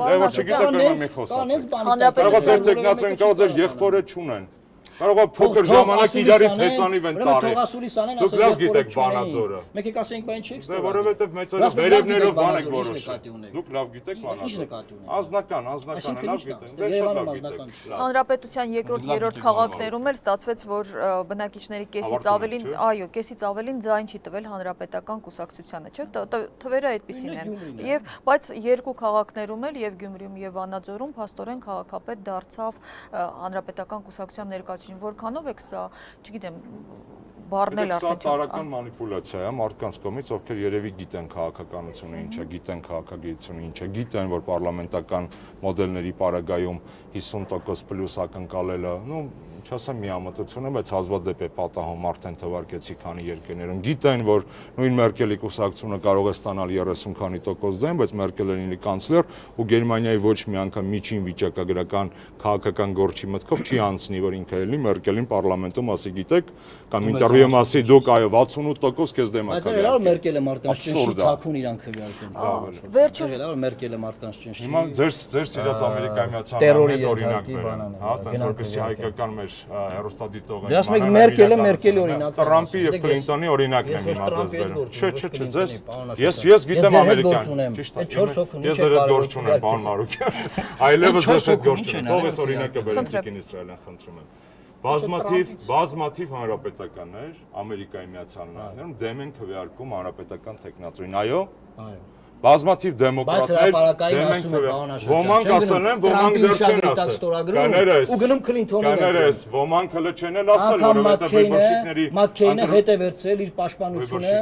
Դե որ չգիտեք ուրեմն մի խոսացեք։ Կարող է ձեր տեխնացիան կարող ձեր եղբորը չունեն։ Կարող է փոքր ժամանակ իրարից հեծանիվ են տարել։ Դուք լավ գիտեք Վանաձորը։ Մեկ եք ասենք բան չի Դե որովհետև մեծերը վերևներով բան եք որոշում։ Դուք լավ գիտեք Վանաձորը։ Անձնական, լավ գիտեք։ Դե շատ լավ գիտեք։ Հանրապետության երկրորդ, երրորդ քաղաքներում էլ ստացվեց, որ բնակիչների կեսից ավելին, այո, կեսից ավելին ձայն չի տվել հանրապետական կուսակցությանը, չէ՞։ Թվերը այդպեսին են։ Եվ բայց երկու քաղաքներում էլ եւ Գյումրիում եւ Վանաձորում փաստորեն քաղաքապետ դարձավ հանրապետական կուսակցության ներկայացուցիչ։ Որքանով եք սա, չգիտեմ, բառնել արդեն։ Սա տարական մանիպուլյացիա է մարդկանց կողմից, ովքեր երևի գիտեն քաղաքականությունը ինչ է, գիտեն քաղաքագիտությունը ինչ է, գիտեն, որ պարլամենտական մոդելների պարագայում 50% պլյուս ակնկալելը, չասեմ միամտություն է, բայց հազվադեպ է պատահում արդեն թվարկեցի քանի երկրներում։ Գիտեն, որ նույն Մերկելի կուսակցությունը կարող է ստանալ 30 քանի տոկոս դեմ, բայց Մերկելը լինի կանցլեր ու Գերմանիայի ոչ մի անգամ միջին վիճակագրական քաղաքական գործի մտքով չի անցնի, որ ինքը էլի Մերկելին պարլամենտում ասի, գիտեք, կամ ինտերվյուում ասի դուք այո 68% քեզ դեմ եք։ Բայց էլի Մերկելը մարդկանց ճնշի թաքուն իրան քվեարկեն։ Վերջում էլի Մերկելը մարդկանց ճնշի։ Հիմա ձեր սիրած Ամերիկայի Միացյալ Նահանգներից օրինակ բերեմ, հա, տենց որպեսզի հայկական մեր հերոստատիտողը։ Դե ասում եք Մերկելը օրինակ։ Տրամպի եւ Կլինտոնի օրինակն եմ հիմա ձեզ բերում։ Չէ, ձեզ ես գիտեմ ամերիկյան։ Ճիշտ է։ Ես դեռ այդ գործ չունեմ, պարոն Մարուկյան։ Այլևս ես այդ գործ չունեմ։ Թող ես օրինակը բերեմ Տիկին Իսրայելյան, խնդրում եմ։ Բազմաթիվ հանրապետականներ Ամերիկայի Միացյալ Նահանգներում դեմ են քվեարկում հանրապետական տեխնացուին, այո։ բազմաթիվ դեմոկրատներ հրապարակային ասում են բանաշրջան։ ոմանք ասել են, ոմանք դեռ չեն ասել։ Ու գնում Քլինթոնին։ Կներես, ոմանք հələ չեն էլ ասել, որովհետև վիբորշիկների Մաքքեյնը հետ է վերցրել իր պաշտպանությունը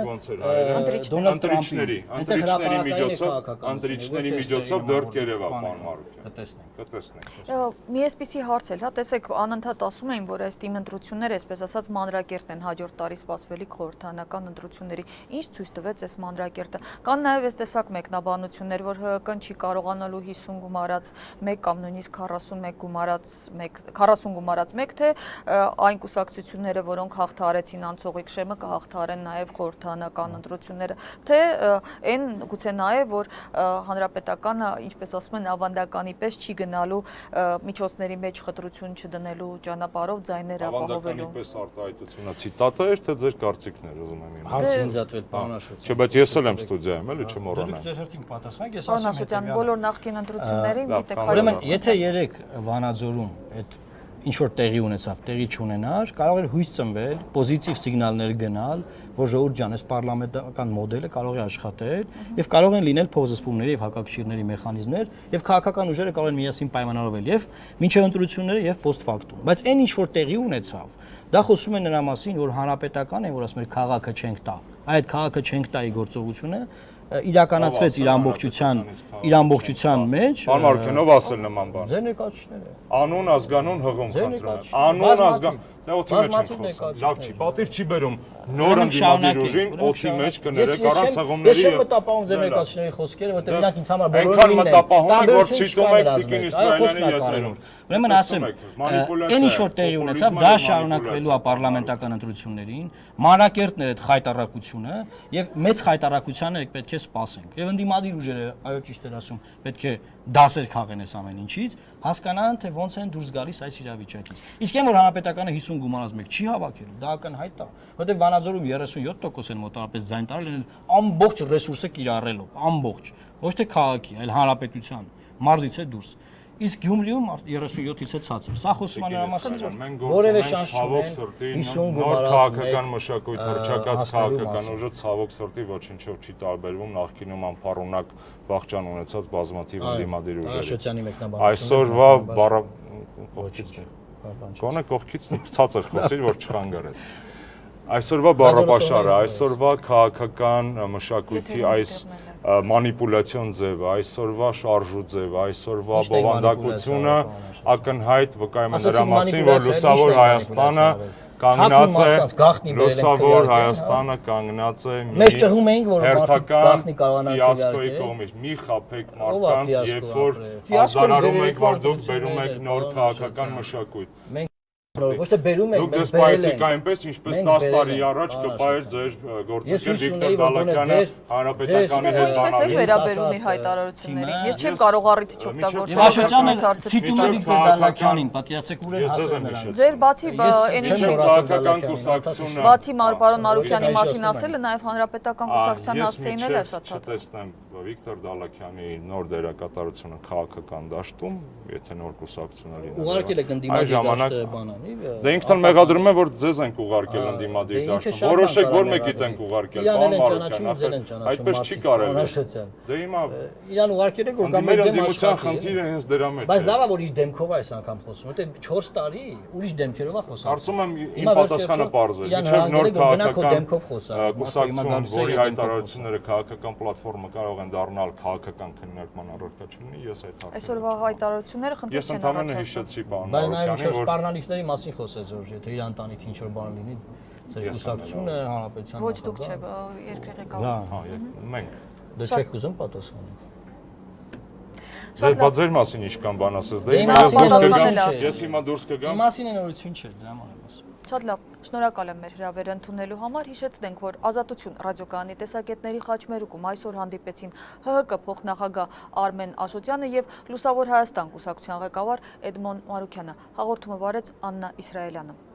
ընտրիչների միջոցով դեռ կերևա պարոն Մարուկյան։ Կտեսնենք։ Մի էսպիսի հարց էլ, հա, տեսեք, անընդհատ ասում էին, որ այս թիմ ընտրությունները, այսպես ասած, մանրակերտ են հաջորդ տարի սպասվելիք խորհրդարանական ընտրությունների։ Ինչ ցույց տվեց այս մանրակերտը։ Կան նաև այս տեսակ մեկնաբանություններ, որ ՀԿ-ն չի կարողանալու 50 գումարած 1 կամ նույնիսկ 41 գումարած 1, 40 գումարած 1, թե այն կուսակցությունները, որոնք հաղթարեցին անցողիկ շեմը, կհաղթարեն նաև խորհրդարանական ընտրությունները, թե այն գուցե նաև որ հանրապետականը, ինչպես ասում են, ավանդականի պես չի գնալու միջոցների մեջ խտրություն չդնելու ճանապարհով ձայներ ապահովելու։ Ավանդականի պես արտահայտությունը ցիտատը էր, թե ձեր կարծիքներ ուզում եմ իմանալ։ Հարցը ինձ ատվել պարոն Աշոտյան։ Չէ, բայց ես էլ եմ ստուդիայում, էլի չմոռանամ։ Ձեր հերթին պատասխանեք, ես Պարոն ասեմ Աշոտյան, բոլոր նախկին ընտրություններին գիտեք, Ուրեմն, եթե երեք Վանաձորում այդ ինչ որ տեղի ունեցավ, տեղի չունենար, կարող էր հույս ծնվել, պոզիտիվ սիգնալներ գնալ, որ ժողովուրդ ջան, այս պարլամենտական մոդելը կարող է աշխատել եւ կարող են լինել փոխզսպումների եւ հակակշիռների մեխանիզմներ եւ քաղաքական ուժերը կարող են միասին պայմանավորվել եւ մինչեւ ընտրությունները եւ post factum։ Բայց այն ինչ որ տեղի ունեցավ, դա խոսում է նրա մասին, որ հանրապետական է, որ ասում է քաղաքը չենք տա։ Այդ քաղաքը չենք տայի գործողությունը իրականացվեց իր ամբողջության մեջ։ Պարոն Մարուկյան, ով ասել նման բան։ Ձեր ներկայացուցիչները։ Անուն ազգանուն հղում խնդրում։ Անուն ազգան, դա օթի մեջ ենք խոսում։ Լավ չի, պատիվ չի բերում նոր ընդդիմադիր ուժին օթի մեջ կներեք առանց հղումների։ Ես չեմ մտապահում ձեր ներկայացուցիչների խոսքերը, որտեղ իրանք ինձ համար բոլորը այնքան մտապահում եք, որ չիտում եք Տիկին Իսրայելյանի եթերում։ Ուրեմն ասեմ, այն ինչ որ տեղի ունեցավ, դա շարունակվելու է պարլամենտական ընտրություններին, մանրակերտներ այդ խայտարակությունը եւ մեծ խայտարակությանը պետք է սպասենք։ Եվ ընդդիմադիր ուժերը, այո ճիշտ էր ասում, պետք է դասեր քաղեն այս ամեն ինչից, հասկանան թե ոնց են դուրս գալիս այս իրավիճակից։ Իսկ այն որ հանրապետականը 50 գումարած մեկ չի հավաքելու, դա ակնհայտ է, որտեղ Վանաձորում 37% են մոտավորապես ձայն տարել են ամբողջ ռեսուրսը կիրառելով, ամբողջ, ոչ թե քաղաքի, այլ հանրապետության, մարզից է դուրս։ Իսկ Գյումրիում 37-ից է ցածր։ Սա խոսում է նրա մասին, որ որևէ շանս չունեն 50 նոր քաղաքական մշակույթ, հռչակած քաղաքական ուժը ցավոք սրտի ոչինչով չի տարբերվում նախկինում անփառունակ վախճան ունեցած բազմաթիվ ընդդիմադիր ուժերից։ Այսօրվա կողքից կողքից ցածր խոսիր, որ չխանգարես։ Այսօրվա բառապաշարը, այսօրվա քաղաքական մշակույթի այս մանիպուլյացիոն ձևը, այսօրվա շարժու ձևը, այսօրվա բովանդակությունը ակնհայտ վկայում է նրա մասին, որ լուսավոր Հայաստանը կանգնած է, լուսավոր Հայաստանը կանգնած է մի հերթական ֆիասկոյի կողմից։ Մի խաբեք մարդկանց, երբ որ հազարարում եք, որ դուք բերում եք նոր քաղաքական մշակույթ։ Ոչ թե բերում եք, դուք դες պայեցիք այնպես, ինչպես 10 տարի առաջ կպայեր ձեր գործընկեր Վիկտոր Դալաքյանը հանրապետականի հետ անալի։ Ինչպես եք վերաբերում իր հայտարարություններին։ Ես չեմ կարող առիթի չօգտագործել։ Եվ Աշոտյանը ցիտում է Վիկտոր Դալաքյանին, պատկերացեք ուր են հասել նրան։ Ձեր բացի քաղաքական կուսակցությունը բացի պարոն Մարուկյանի մասին ասելը, նաև հանրապետական կուսակցության հասցեին էլ է շատ շատ։ Չտեսնեմ Վիկտոր Դալաքյանի նոր դերակատարությունը քաղաքական դաշտում, եթե նոր կուսակցությունը լինի։ Ուղարկել եք ընդդիմադիր դաշտը բանանի։ Դե ինքն մեղադրում է, որ ձեզ ենք ուղարկել ընդդիմադիր դաշտում։ Որոշեք, որ մեկիդ ենք ուղարկել, պարոն Մարուկյան, այդպես չի կարելի։ Դե հիմա իրան ուղարկել եք, որ կամ մեր ընդդիմության խնդիրը հենց դրա մեջ է։ Բայց լավ է, որ իր դեմքով է այս անգամ խոսում, որտեղ 4 տարի ուրիշ դեմքերով է խոսում։ Կարծում եմ իմ պատասխանը պարզ է։ Իջև նոր քաղաքական կուսակցություն, որի հայտարարությունները քաղաքական պլատֆորմը կարող են դառնալ քաղաքական քննարկման առարկա չլինի, ես այդ հարցը։ Այսօրվա հայտարարությունները խնդիր չեն առաջացնում։ Ես ընդհանրապես հիշեցի պարոն Մարուկյանին, որ սպառնալիքների մասին խոսեց, որ եթե իր ընտանիքի ինչ որ բան լինի, ձեր կուսակցությունը հանրապետության։ Ոչ դուք չէ, երկրի ղեկավարը։ Հա, մենք։ Դե չեք ուզում պատասխանել։ Ձեր մասին ինչքան բան ասես, դե ես հիմա դուրս կգամ։ Մասին նորություն չէ, դրա համար եմ ասում։ Շատ լավ, շնորհակալ եմ մեր հրավերը ընդունելու համար։ Հիշեցնենք, որ Ազատություն ռադիոկայանի տեսակետների խաչմերուկում այսօր հանդիպեցին ՀՀԿ փոխնախագահ Արմեն Աշոտյանը եւ Լուսավոր Հայաստան կուսակցության ղեկավար Էդմոն Մարուկյանը։ Հաղորդումը վարեց Աննա Իսրայելյանը։